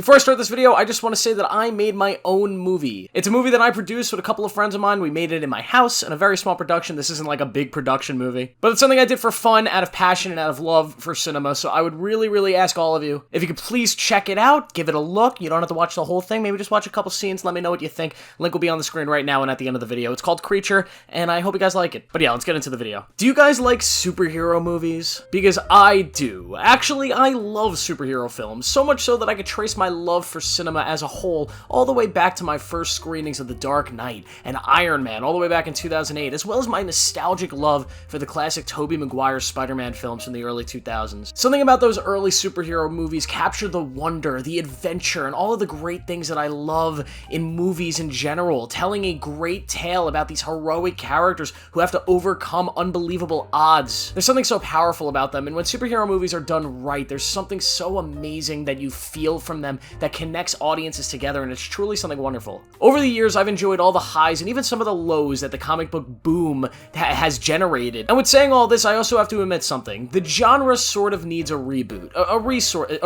Before I start this video, I just want to say that I made my own movie. It's a movie that I produced with a couple of friends of mine. We made it in my house in a very small production. This isn't like a big production movie, but it's something I did for fun, out of passion, and out of love for cinema. So I would really ask all of you, if you could please check it out, give it a look. You don't have to watch the whole thing. Maybe just watch a couple scenes. Let me know what you think. Link will be on the screen right now and at the end of the video. It's called Creature, and I hope you guys like it. But yeah, let's get into the video. Do you guys like superhero movies? Because I do. Actually, I love superhero films, so much so that I could trace my love for cinema as a whole all the way back to my first screenings of The Dark Knight and Iron Man all the way back in 2008, as well as my nostalgic love for the classic Tobey Maguire Spider-Man films from the early 2000s. Something about those early superhero movies captured the wonder, the adventure, and all of the great things that I love in movies in general, telling a great tale about these heroic characters who have to overcome unbelievable odds. There's something so powerful about them, and when superhero movies are done right, there's something so amazing that you feel from them that connects audiences together, and it's truly something wonderful. Over the years, I've enjoyed all the highs and even some of the lows that the comic book boom has generated. And with saying all this, I also have to admit something. The genre sort of needs a reboot, a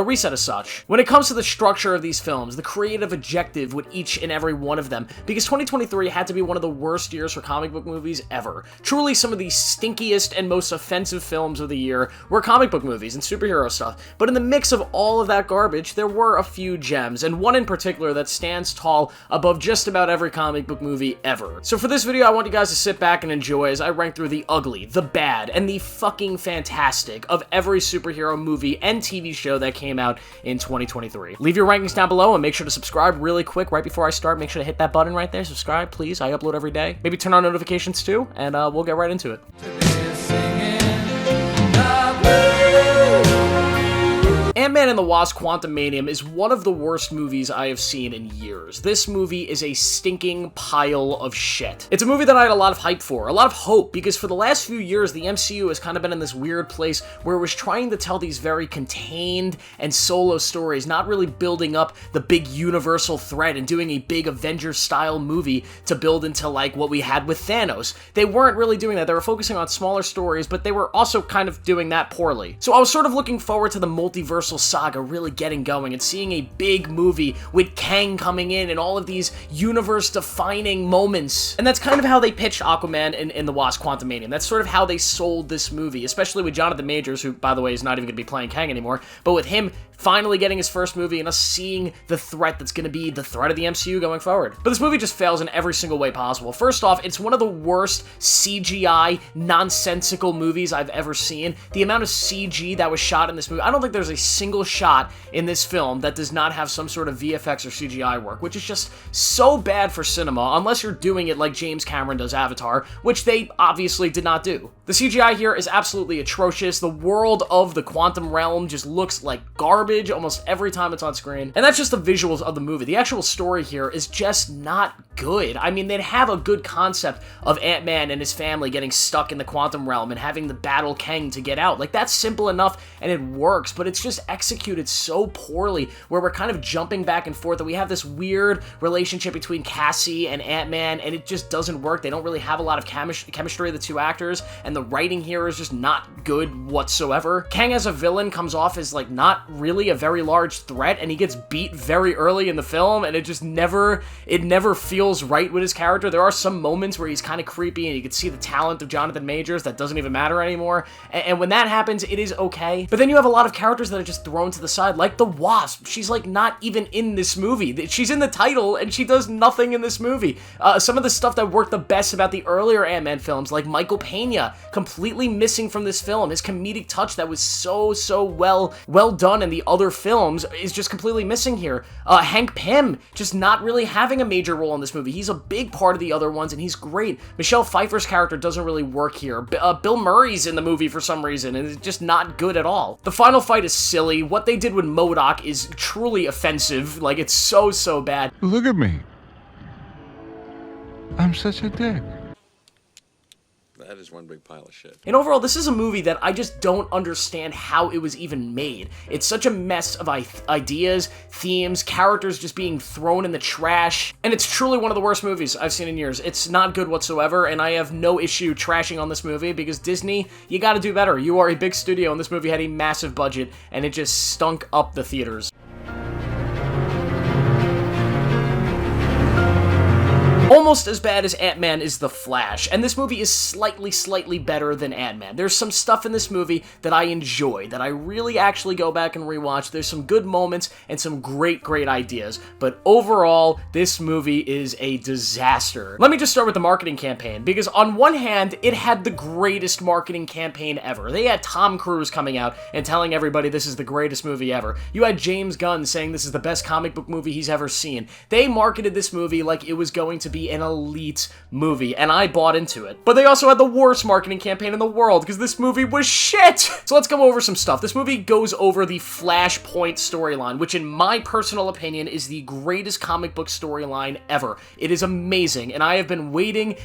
reset as such. When it comes to the structure of these films, the creative objective with each and every one of them, because 2023 had to be one of the worst years for comic book movies ever. Truly some of the stinkiest and most offensive films of the year were comic book movies and superhero stuff. But in the mix of all of that garbage, there were a few gems, and one in particular that stands tall above just about every comic book movie ever. So for this video, I want you guys to sit back and enjoy as I rank through the ugly, the bad, and the fucking fantastic of every superhero movie and TV show that came out in 2023. Leave your rankings down below and make sure to subscribe really quick right before I start. Make sure to hit that button right there. Subscribe, please. I upload every day. Maybe turn on notifications too, and we'll get right into it. Ant-Man and the Wasp: Quantumanium is one of the worst movies I have seen in years. This movie is a stinking pile of shit. It's a movie that I had a lot of hype for, a lot of hope, because for the last few years, the MCU has kind of been in this weird place where it was trying to tell these very contained and solo stories, not really building up the big universal threat and doing a big Avengers-style movie to build into, like, what we had with Thanos. They weren't really doing that. They were focusing on smaller stories, but they were also kind of doing that poorly. So I was sort of looking forward to the multiverse saga really getting going and seeing a big movie with Kang coming in and all of these universe-defining moments. And that's kind of how they pitched Aquaman in the Wasp: Quantumanium. That's sort of how they sold this movie, especially with Jonathan Majors, who, by the way, is not even going to be playing Kang anymore, but with him finally getting his first movie and us seeing the threat that's going to be the threat of the MCU going forward. But this movie just fails in every single way possible. First off, it's one of the worst CGI, nonsensical movies I've ever seen. The amount of CG that was shot in this movie, I don't think there's a single shot in this film that does not have some sort of VFX or CGI work, which is just so bad for cinema, unless you're doing it like James Cameron does Avatar, which they obviously did not do. The CGI here is absolutely atrocious. The world of the quantum realm just looks like garbage almost every time it's on screen. And that's just the visuals of the movie. The actual story here is just not good. I mean, they'd have a good concept of Ant-Man and his family getting stuck in the quantum realm and having to battle Kang to get out. Like, that's simple enough and it works, but it's just executed so poorly where we're kind of jumping back and forth, and we have this weird relationship between Cassie and Ant-Man, and it just doesn't work. They don't really have a lot of chemistry, the two actors, and the writing here is just not good whatsoever. Kang as a villain comes off as, like, not really a very large threat, and he gets beat very early in the film, and it just never feels right with his character. There are some moments where he's kind of creepy, and you can see the talent of Jonathan Majors that doesn't even matter anymore, and when that happens, it is okay. But then you have a lot of characters that are just thrown to the side, like the Wasp. She's, like, not even in this movie. She's in the title, and she does nothing in this movie. Some of the stuff that worked the best about the earlier Ant-Man films, like Michael Pena, completely missing from this film. His comedic touch that was so well done in the other films is just completely missing here. Hank Pym just not really having a major role in this movie. He's a big part of the other ones, and he's great. Michelle Pfeiffer's character doesn't really work here. Bill Murray's in the movie for some reason, and it's just not good at all. The final fight is silly. What they did with MODOK is truly offensive. Like, it's so bad. Look at me. I'm such a dick. That is one big pile of shit. And overall, this is a movie that I just don't understand how it was even made. It's such a mess of ideas, themes, characters just being thrown in the trash, and it's truly one of the worst movies I've seen in years. It's not good whatsoever, and I have no issue trashing on this movie because Disney, you gotta do better. You are a big studio, and this movie had a massive budget, and it just stunk up the theaters. almost as bad as Ant-Man is The Flash, and this movie is slightly better than Ant-Man. There's some stuff in this movie that I enjoy, that I really actually go back and rewatch. There's some good moments and some great ideas, but overall, this movie is a disaster. Let me just start with the marketing campaign, because on one hand, it had the greatest marketing campaign ever. They had Tom Cruise coming out and telling everybody this is the greatest movie ever. You had James Gunn saying this is the best comic book movie he's ever seen. They marketed this movie like it was going to be an elite movie, and I bought into it. But they also had the worst marketing campaign in the world, because this movie was shit! So let's go over some stuff. This movie goes over the Flashpoint storyline, which in my personal opinion is the greatest comic book storyline ever. It is amazing, and I have been waiting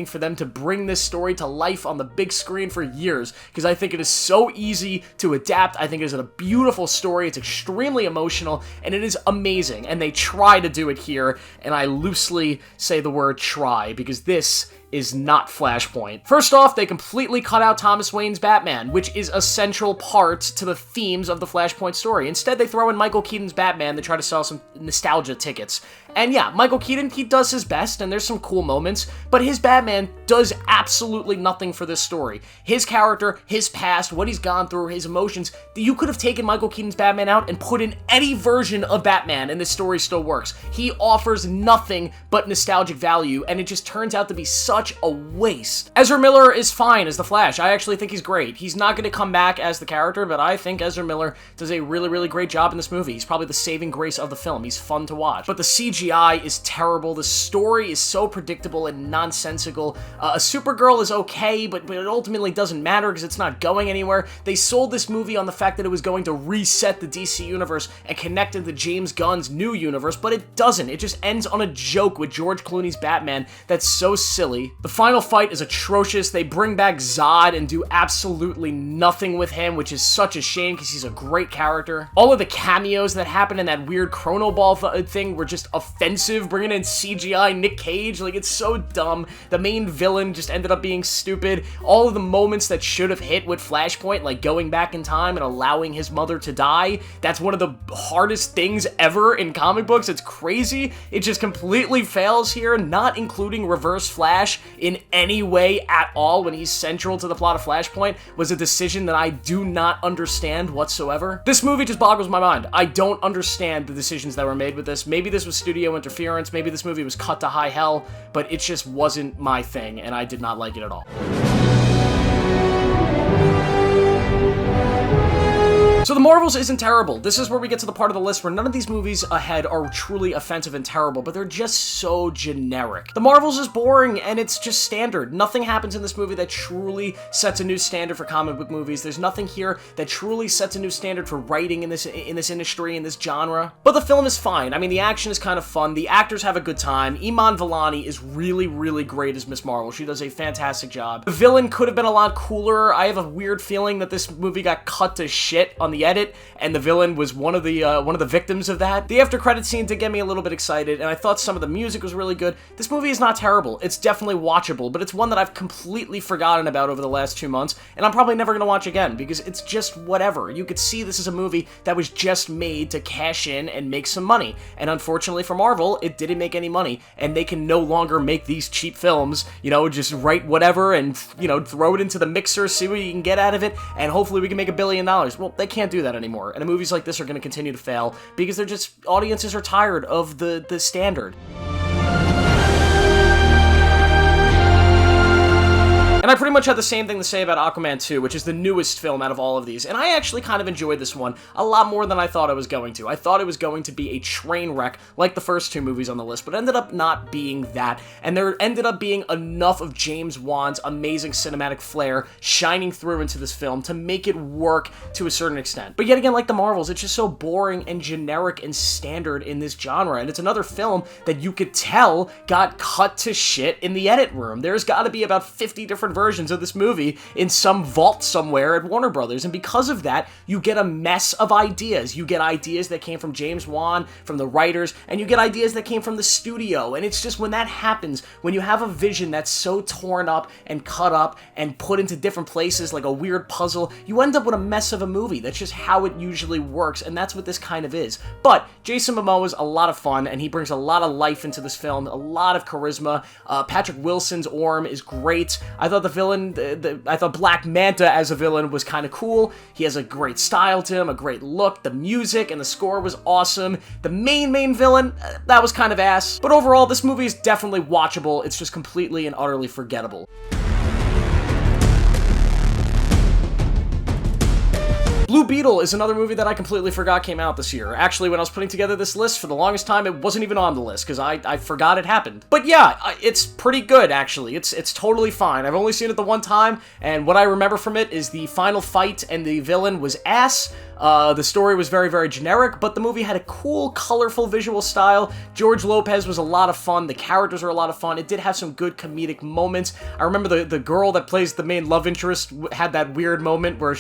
for them to bring this story to life on the big screen for years, because I think it is so easy to adapt. I think it is a beautiful story. It's extremely emotional, and it is amazing, and they try to do it here, and I loosely say the word try, because this is not Flashpoint. First off, they completely cut out Thomas Wayne's Batman, which is a central part to the themes of the Flashpoint story. Instead, they throw in Michael Keaton's Batman to try to sell some nostalgia tickets. And yeah, Michael Keaton, he does his best, and there's some cool moments, but his Batman does absolutely nothing for this story. His character, his past, what he's gone through, his emotions, you could have taken Michael Keaton's Batman out and put in any version of Batman, and this story still works. He offers nothing but nostalgic value, and it just turns out to be such a waste. Ezra Miller is fine as the Flash. I actually think he's great. He's not going to come back as the character, but I think Ezra Miller does a really great job in this movie. He's probably the saving grace of the film. He's fun to watch. But the CGI is terrible. The story is so predictable and nonsensical. A Supergirl is okay, but it ultimately doesn't matter because it's not going anywhere. They sold this movie on the fact that it was going to reset the DC universe and connect it to James Gunn's new universe, but it doesn't. It just ends on a joke with George Clooney's Batman that's so silly. The final fight is atrocious. They bring back Zod and do absolutely nothing with him, which is such a shame because he's a great character. All of the cameos that happen in that weird Chrono Ball thing were just offensive. Bringing in CGI Nick Cage, like, it's so dumb. The main villain just ended up being stupid. All of the moments that should have hit with Flashpoint, like going back in time and allowing his mother to die, that's one of the hardest things ever in comic books. It's crazy. It just completely fails here, not including Reverse Flash in any way at all when he's central to the plot of Flashpoint was a decision that I do not understand whatsoever. This movie just boggles my mind. I don't understand the decisions that were made with this. Maybe this was studio interference, maybe this movie was cut to high hell, but it just wasn't my thing, and I did not like it at all. So The Marvels isn't terrible. This is where we get to the part of the list where none of these movies ahead are truly offensive and terrible, but they're just so generic. The Marvels is boring, and it's just standard. Nothing happens in this movie that truly sets a new standard for comic book movies. There's nothing here that truly sets a new standard for writing in this industry, in this genre. But the film is fine. I mean, the action is kind of fun. The actors have a good time. Iman Vellani is really great as Miss Marvel. She does a fantastic job. The villain could have been a lot cooler. I have a weird feeling that this movie got cut to shit on the edit, and the villain was one of the victims of that. The after credit scene did get me a little bit excited, and I thought some of the music was really good. This movie is not terrible. It's definitely watchable, but it's one that I've completely forgotten about over the last 2 months, and I'm probably never going to watch again because it's just whatever. You could see this is a movie that was just made to cash in and make some money, and unfortunately for Marvel, it didn't make any money, and they can no longer make these cheap films, just write whatever and, throw it into the mixer, see what you can get out of it, and hopefully we can make $1 billion. Well, they can't do that anymore, and movies like this are going to continue to fail because audiences are tired of the standard. And I pretty much had the same thing to say about Aquaman 2, which is the newest film out of all of these, and I actually kind of enjoyed this one a lot more than I thought I was going to. I thought it was going to be a train wreck like the first 2 movies on the list, but ended up not being that, and there ended up being enough of James Wan's amazing cinematic flair shining through into this film to make it work to a certain extent. But yet again, like the Marvels, it's just so boring and generic and standard in this genre, and it's another film that you could tell got cut to shit in the edit room. There's got to be about 50 different different versions of this movie in some vault somewhere at Warner Brothers, and because of that, you get a mess of ideas. You get ideas that came from James Wan, from the writers, and you get ideas that came from the studio, and it's just when that happens, when you have a vision that's so torn up and cut up and put into different places like a weird puzzle, you end up with a mess of a movie. That's just how it usually works, and that's what this kind of is. But Jason Momoa's a lot of fun, and he brings a lot of life into this film, a lot of charisma. Patrick Wilson's Orm is great. I thought the villain, I thought Black Manta as a villain was kind of cool. He has a great style to him, a great look. The music and the score was awesome. The main villain, that was kind of ass. But overall, this movie is definitely watchable. It's just completely and utterly forgettable. Blue Beetle is another movie that I completely forgot came out this year. Actually, when I was putting together this list, for the longest time, it wasn't even on the list, because I forgot it happened. But yeah, it's pretty good, actually. It's totally fine. I've only seen it the one time, and what I remember from it is the final fight and the villain was ass. The story was very, very generic, but the movie had a cool, colorful visual style. George Lopez was a lot of fun. The characters were a lot of fun. It did have some good comedic moments. I remember the girl that plays the main love interest had that weird moment where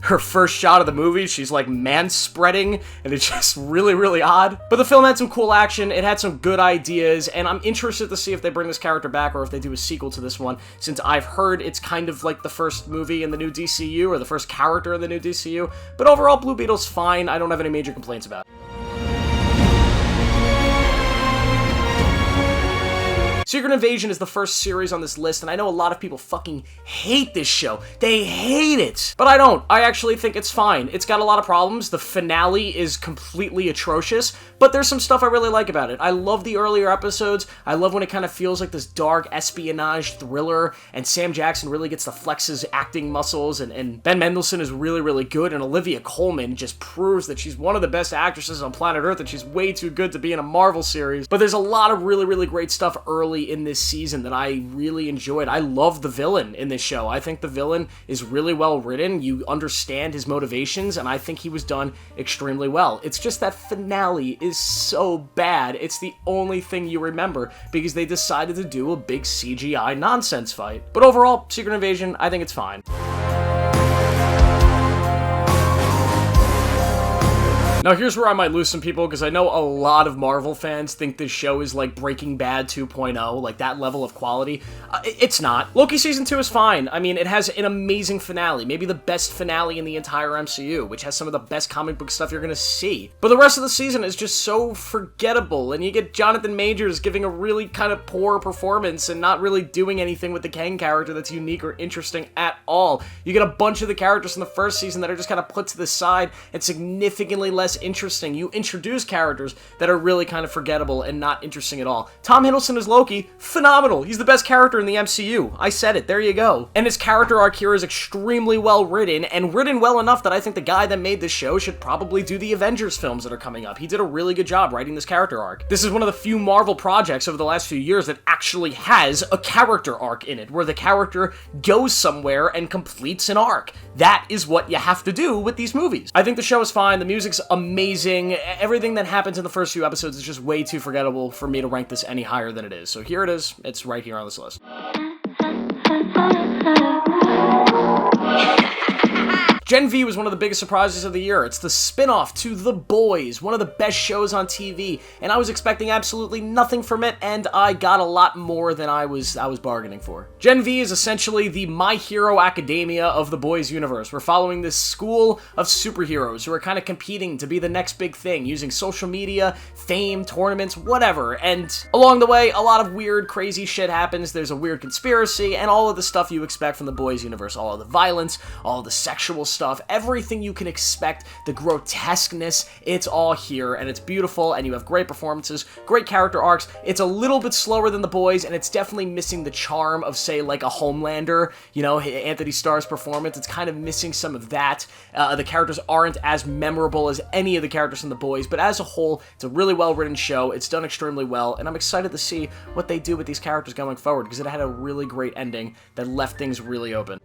her first shot of the movie, she's like man-spreading, and it's just really, really odd. But the film had some cool action, it had some good ideas, and I'm interested to see if they bring this character back or if they do a sequel to this one, since I've heard it's kind of like the first movie in the new DCU, or the first character in the new DCU. But overall, Blue Beetle's fine. I don't have any major complaints about it. Secret Invasion is the first series on this list, and I know a lot of people fucking hate this show. They hate it. But I don't. I actually think it's fine. It's got a lot of problems. The finale is completely atrocious, but there's some stuff I really like about it. I love the earlier episodes. I love when it kind of feels like this dark espionage thriller, and Sam Jackson really gets to flex his acting muscles, and Ben Mendelsohn is really, really good, and Olivia Colman just proves that she's one of the best actresses on planet Earth, and she's way too good to be in a Marvel series. But there's a lot of really, really great stuff early in this season that I really enjoyed. I love the villain in this show. I think the villain is really well written. You understand his motivations, and I think he was done extremely well. It's just that finale is so bad. It's the only thing you remember because they decided to do a big CGI nonsense fight. But overall, Secret Invasion, I think it's fine. Now here's where I might lose some people, because I know a lot of Marvel fans think this show is like Breaking Bad 2.0, like that level of quality. It's not. Loki Season 2 is fine. I mean, it has an amazing finale, maybe the best finale in the entire MCU, which has some of the best comic book stuff you're gonna see. But the rest of the season is just so forgettable, and you get Jonathan Majors giving a really kind of poor performance and not really doing anything with the Kang character that's unique or interesting at all. You get a bunch of the characters in the first season that are just kind of put to the side and significantly less interesting. You introduce characters that are really kind of forgettable and not interesting at all. Tom Hiddleston as Loki, phenomenal. He's the best character in the MCU. I said it, there you go. And his character arc here is extremely well written, and written well enough that I think the guy that made this show should probably do the Avengers films that are coming up. He did a really good job writing this character arc. This is one of the few Marvel projects over the last few years that actually has a character arc in it, where the character goes somewhere and completes an arc. That is what you have to do with these movies. I think the show is fine. The music's amazing. Everything that happens in the first few episodes is just way too forgettable for me to rank this any higher than it is. So here it is. It's right here on this list. Gen V was one of the biggest surprises of the year. It's the spin-off to The Boys, one of the best shows on TV, and I was expecting absolutely nothing from it, and I got a lot more than I was bargaining for. Gen V is essentially the My Hero Academia of The Boys universe. We're following this school of superheroes who are kind of competing to be the next big thing, using social media, fame, tournaments, whatever, and along the way, a lot of weird, crazy shit happens. There's a weird conspiracy, and all of the stuff you expect from The Boys universe. All of the violence, all of the sexual stuff, everything you can expect, the grotesqueness, it's all here, and it's beautiful, and you have great performances, great character arcs. It's a little bit slower than The Boys, and it's definitely missing the charm of, say, like a Homelander, you know, Anthony Starr's performance. It's kind of missing some of that. The characters aren't as memorable as any of the characters in The Boys, but as a whole, it's a really well-written show. It's done extremely well, and I'm excited to see what they do with these characters going forward, because it had a really great ending that left things really open.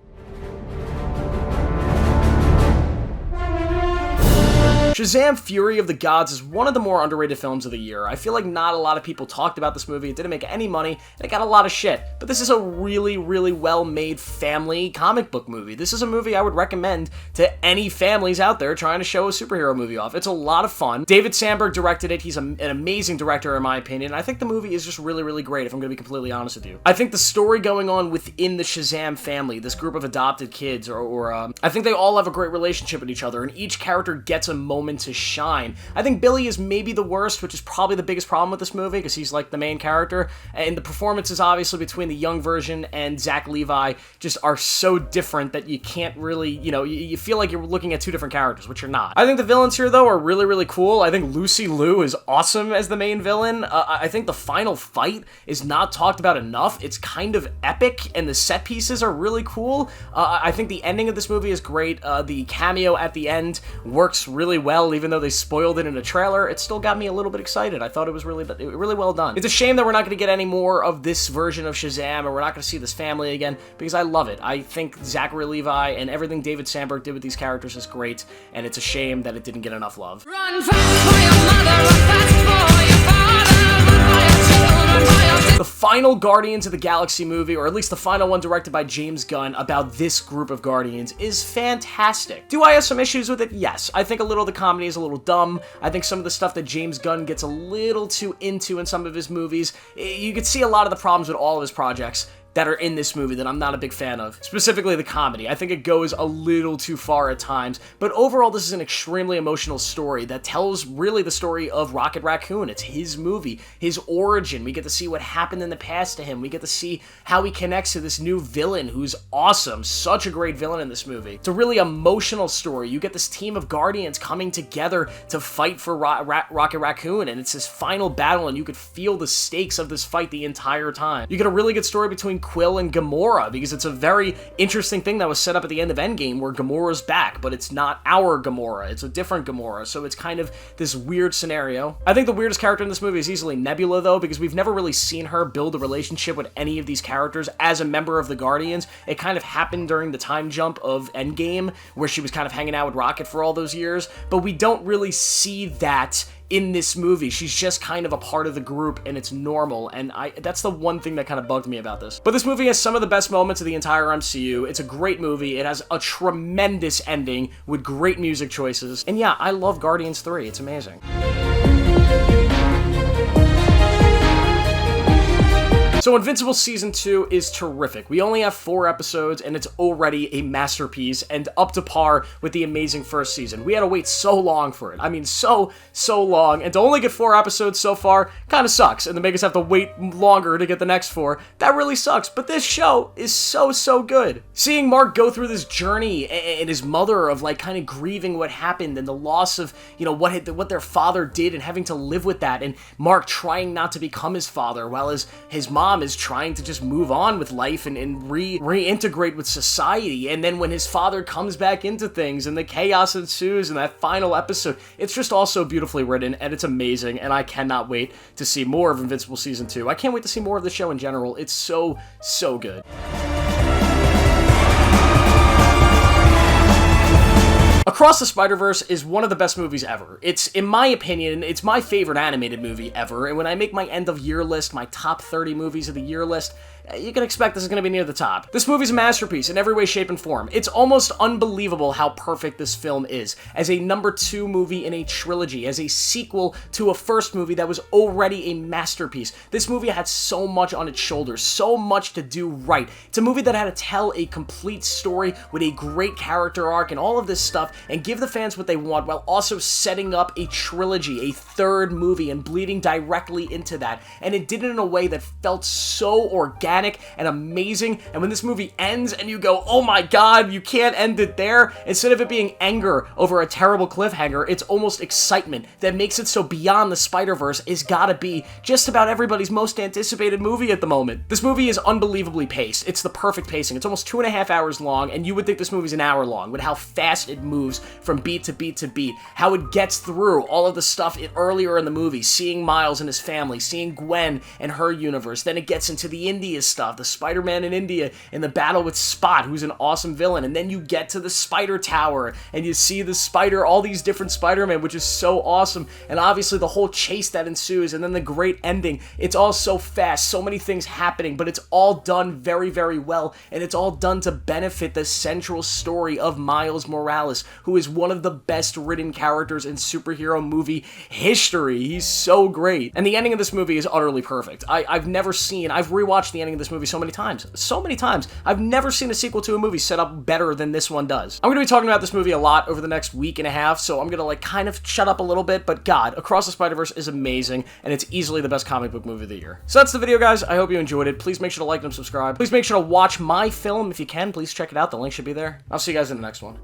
Shazam! Fury of the Gods is one of the more underrated films of the year. I feel like not a lot of people talked about this movie. It didn't make any money, and it got a lot of shit. But this is a really, really well-made family comic book movie. This is a movie I would recommend to any families out there trying to show a superhero movie off. It's a lot of fun. David Sandberg directed it. He's an amazing director, in my opinion. I think the movie is just really, really great, if I'm going to be completely honest with you. I think the story going on within the Shazam family, this group of adopted kids, I think they all have a great relationship with each other, and each character gets a moment to shine. I think Billy is maybe the worst, which is probably the biggest problem with this movie, because he's like the main character, and the performances obviously between the young version and Zach Levi just are so different that you can't really, you feel like you're looking at two different characters, which you're not. I think the villains here, though, are really, really cool. I think Lucy Liu is awesome as the main villain. I think the final fight is not talked about enough. It's kind of epic, and the set pieces are really cool. I think the ending of this movie is great. The cameo at the end works really well, even though they spoiled it in a trailer. It still got me a little bit excited. I thought it was really well done. It's a shame that we're not going to get any more of this version of Shazam, or we're not going to see this family again, because I love it. I think Zachary Levi and everything David Sandberg did with these characters is great, and it's a shame that it didn't get enough love. Run fast for your mother, run fast for your father, run for your children, for your The final Guardians of the Galaxy movie, or at least the final one directed by James Gunn about this group of Guardians, is fantastic. Do I have some issues with it? Yes. I think a little of the comedy is a little dumb. I think some of the stuff that James Gunn gets a little too into in some of his movies, you could see a lot of the problems with all of his projects that are in this movie that I'm not a big fan of. Specifically the comedy. I think it goes a little too far at times, but overall this is an extremely emotional story that tells really the story of Rocket Raccoon. It's his movie, his origin. We get to see what happened in the past to him. We get to see how he connects to this new villain who's awesome. Such a great villain in this movie. It's a really emotional story. You get this team of Guardians coming together to fight for Rocket Raccoon, and it's his final battle, and you could feel the stakes of this fight the entire time. You get a really good story between Quill and Gamora, because it's a very interesting thing that was set up at the end of Endgame where Gamora's back, but it's not our Gamora, it's a different Gamora, so it's kind of this weird scenario. I think the weirdest character in this movie is easily Nebula, though, because we've never really seen her build a relationship with any of these characters as a member of the Guardians. It kind of happened during the time jump of Endgame, where she was kind of hanging out with Rocket for all those years, but we don't really see that in this movie. She's just kind of a part of the group, and it's normal, and that's the one thing that kind of bugged me about this. But this movie has some of the best moments of the entire MCU. It's a great movie. It has a tremendous ending with great music choices, and yeah, I love Guardians 3. It's amazing. So Invincible Season 2 is terrific. We only have 4 episodes, and it's already a masterpiece and up to par with the amazing first season. We had to wait so long for it. I mean, so long, and to only get 4 episodes so far kind of sucks, and to make us have to wait longer to get the next 4, that really sucks, but this show is so good. Seeing Mark go through this journey and his mother of like kind of grieving what happened and the loss of, what their father did and having to live with that, and Mark trying not to become his father while his mom is trying to just move on with life and reintegrate with society. And then when his father comes back into things and the chaos ensues in that final episode, it's just all so beautifully written, and it's amazing, and I cannot wait to see more of Invincible Season 2. I can't wait to see more of the show in general. It's so good. Across the Spiderverse is one of the best movies ever. It's, in my opinion, it's my favorite animated movie ever, and when I make my end-of-year list, my top 30 movies of the year list, you can expect this is going to be near the top. This movie's a masterpiece in every way, shape, and form. It's almost unbelievable how perfect this film is, as a number 2 movie in a trilogy, as a sequel to a first movie that was already a masterpiece. This movie had so much on its shoulders, so much to do right. It's a movie that had to tell a complete story with a great character arc and all of this stuff, and give the fans what they want, while also setting up a trilogy, a third movie, and bleeding directly into that. And it did it in a way that felt so organic and amazing, and when this movie ends and you go, oh my god, you can't end it there, instead of it being anger over a terrible cliffhanger, it's almost excitement that makes it so Beyond the Spider-Verse is gotta be just about everybody's most anticipated movie at the moment. This movie is unbelievably paced. It's the perfect pacing. It's almost 2.5 hours long, and you would think this movie's an hour long, with how fast it moves from beat to beat to beat, how it gets through all of the stuff earlier in the movie, seeing Miles and his family, seeing Gwen and her universe, then it gets into the India stuff, the Spider-Man in India, and the battle with Spot, who's an awesome villain, and then you get to the Spider Tower, and you see the Spider, all these different Spider-Man, which is so awesome, and obviously the whole chase that ensues, and then the great ending. It's all so fast, so many things happening, but it's all done very, very well, and it's all done to benefit the central story of Miles Morales, who is one of the best written characters in superhero movie history. He's so great. And the ending of this movie is utterly perfect. I've rewatched the ending of this movie so many times. I've never seen a sequel to a movie set up better than this one does. I'm going to be talking about this movie a lot over the next week and a half, so I'm going to like kind of shut up a little bit, but God, Across the Spider-Verse is amazing, and it's easily the best comic book movie of the year. So that's the video, guys. I hope you enjoyed it. Please make sure to like and subscribe. Please make sure to watch my film if you can. Please check it out. The link should be there. I'll see you guys in the next one.